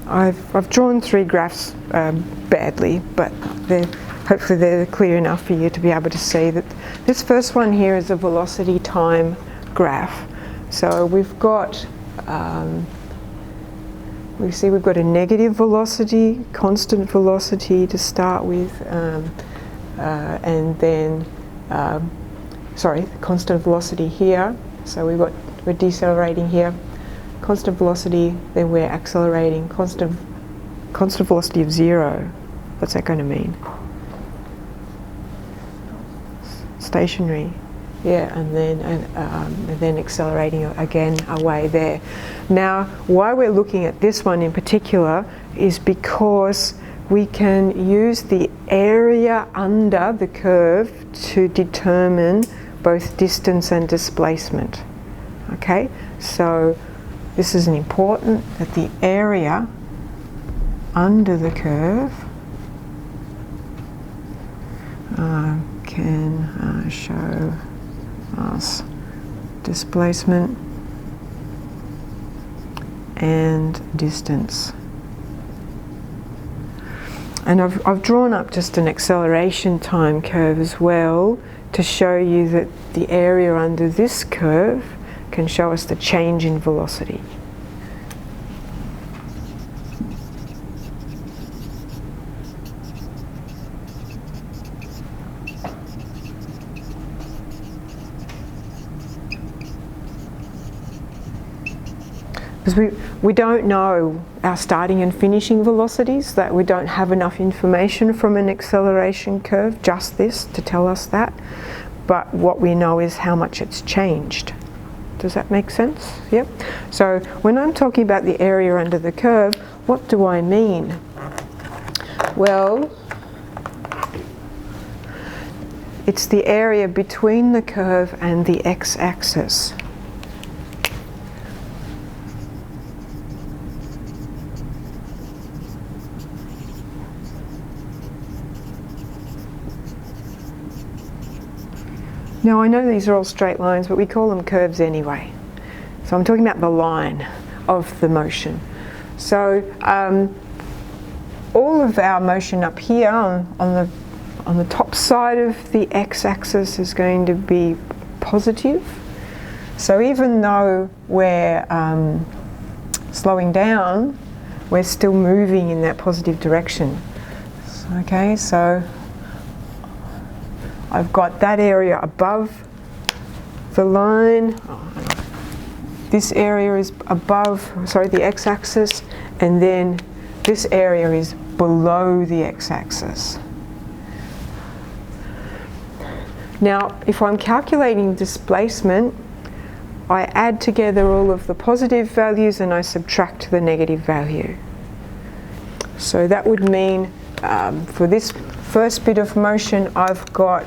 I've drawn three graphs badly, but hopefully they're clear enough for you to be able to see that this first one here is a velocity time graph. So we've got we see we've got a negative velocity, constant velocity to start with, and then constant velocity here. So we're decelerating here, constant velocity, then we're accelerating, constant velocity of 0. What's that going to mean? Stationary. Yeah, and then accelerating again away there. Now, why we're looking at this one in particular is because we can use the area under the curve to determine both distance and displacement. Okay, so this is important, that the area under the curve can show us displacement and distance. And I've drawn up just an acceleration time curve as well to show you that the area under this curve can show us the change in velocity. Because we don't know our starting and finishing velocities, that we don't have enough information from an acceleration curve, just this, to tell us that. But what we know is how much it's changed. Does that make sense? Yep. So when I'm talking about the area under the curve, what do I mean? Well, it's the area between the curve and the x-axis. Now, I know these are all straight lines, but we call them curves anyway. So I'm talking about the line of the motion. So all of our motion up here on the top side of the x-axis is going to be positive. So even though we're slowing down, we're still moving in that positive direction. Okay, so I've got that area above the line. This area is above, the x-axis, and then this area is below the x-axis. Now, if I'm calculating displacement, I add together all of the positive values and I subtract the negative value. So that would mean for this first bit of motion, I've got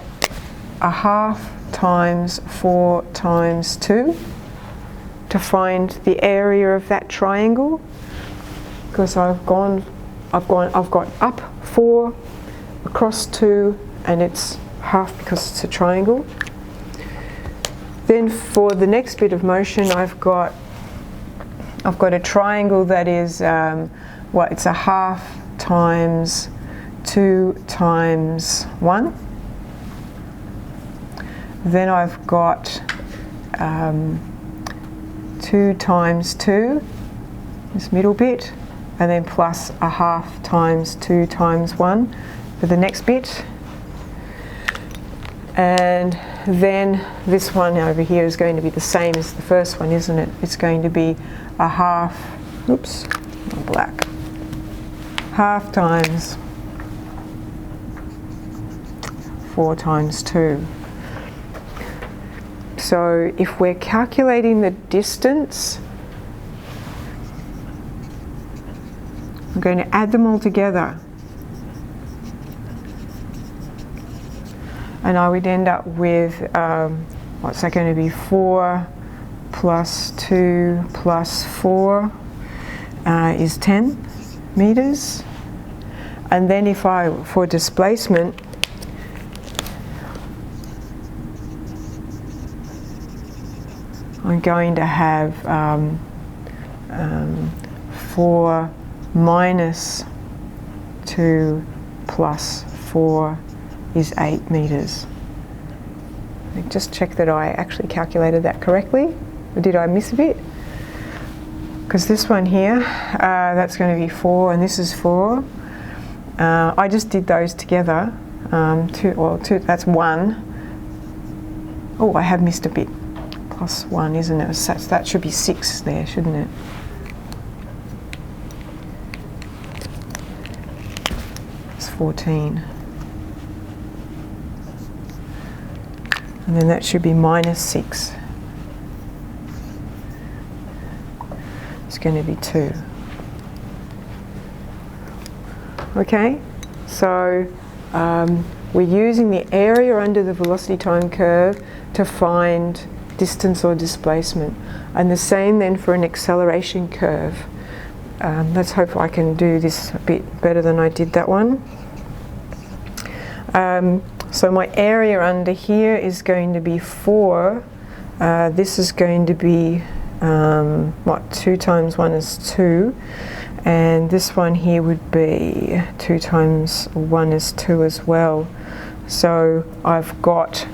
a half times 4 times 2 to find the area of that triangle, because I've got up 4, across 2, and it's half because it's a triangle. Then for the next bit of motion, I've got a triangle that is it's a half times 2 times 1. Then I've got 2 times 2, this middle bit, and then plus a half times 2 times 1 for the next bit. And then this one over here is going to be the same as the first one, isn't it? It's going to be a half, black, half times 4 times 2. So if we're calculating the distance, I'm going to add them all together. And I would end up with, what's that going to be, 4 plus 2 plus 4 is 10 meters. And then for displacement, I'm going to have 4 minus 2 plus 4 is 8 meters. Just check that I actually calculated that correctly, or did I miss a bit? Because this one here, that's going to be 4 and this is 4. I just did those together. 2, that's 1. Oh, I have missed a bit. Plus 1, isn't it? So that should be 6 there, shouldn't it? It's 14. And then that should be minus 6. It's going to be 2. Okay, so we're using the area under the velocity time curve to find distance or displacement. And the same then for an acceleration curve. Let's hope I can do this a bit better than I did that one. So my area under here is going to be 4. This is going to be, 2 times 1 is 2. And this one here would be 2 times 1 is 2 as well. So I've got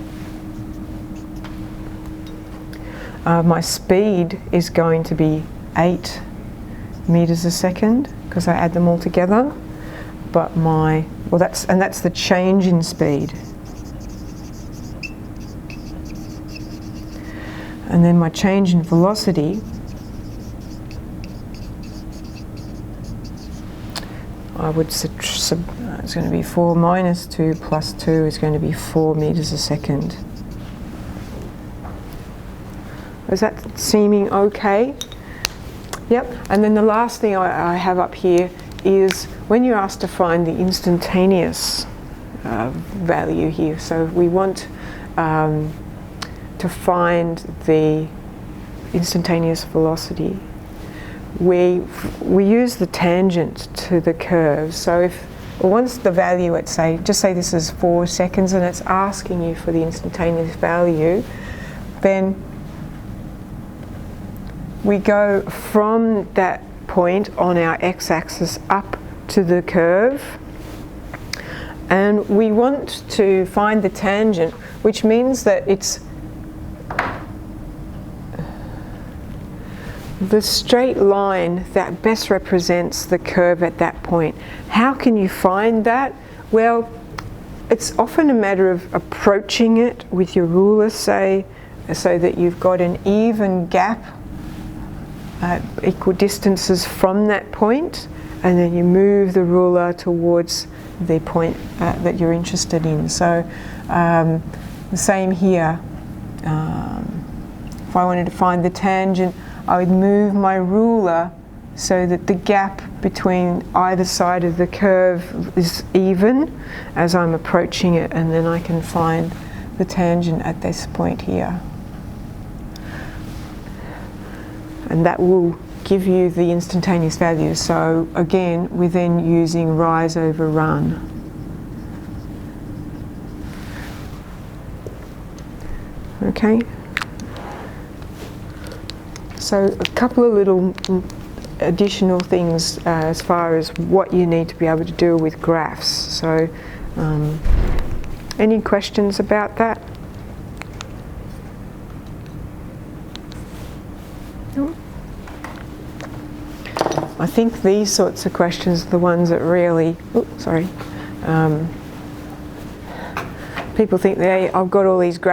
my speed is going to be 8 meters a second because I add them all together. But that's the change in speed. And then my change in velocity, it's going to be 4 minus 2 plus 2 is going to be 4 meters a second. Is that seeming okay? Yep. And then the last thing I have up here is when you're asked to find the instantaneous value here. So we want to find the instantaneous velocity. We use the tangent to the curve. So once the value at just say this is 4 seconds and it's asking you for the instantaneous value, then we go from that point on our x-axis up to the curve, and we want to find the tangent, which means that it's the straight line that best represents the curve at that point. How can you find that? Well, it's often a matter of approaching it with your ruler, say, so that you've got an even gap at equal distances from that point, and then you move the ruler towards the point that you're interested in. So the same here. If I wanted to find the tangent, I would move my ruler so that the gap between either side of the curve is even as I'm approaching it, and then I can find the tangent at this point here. And that will give you the instantaneous value. So again, we're then using rise over run. Okay. So a couple of little additional things as far as what you need to be able to do with graphs. So any questions about that? No? I think these sorts of questions are the ones that really, people think I've got all these graphs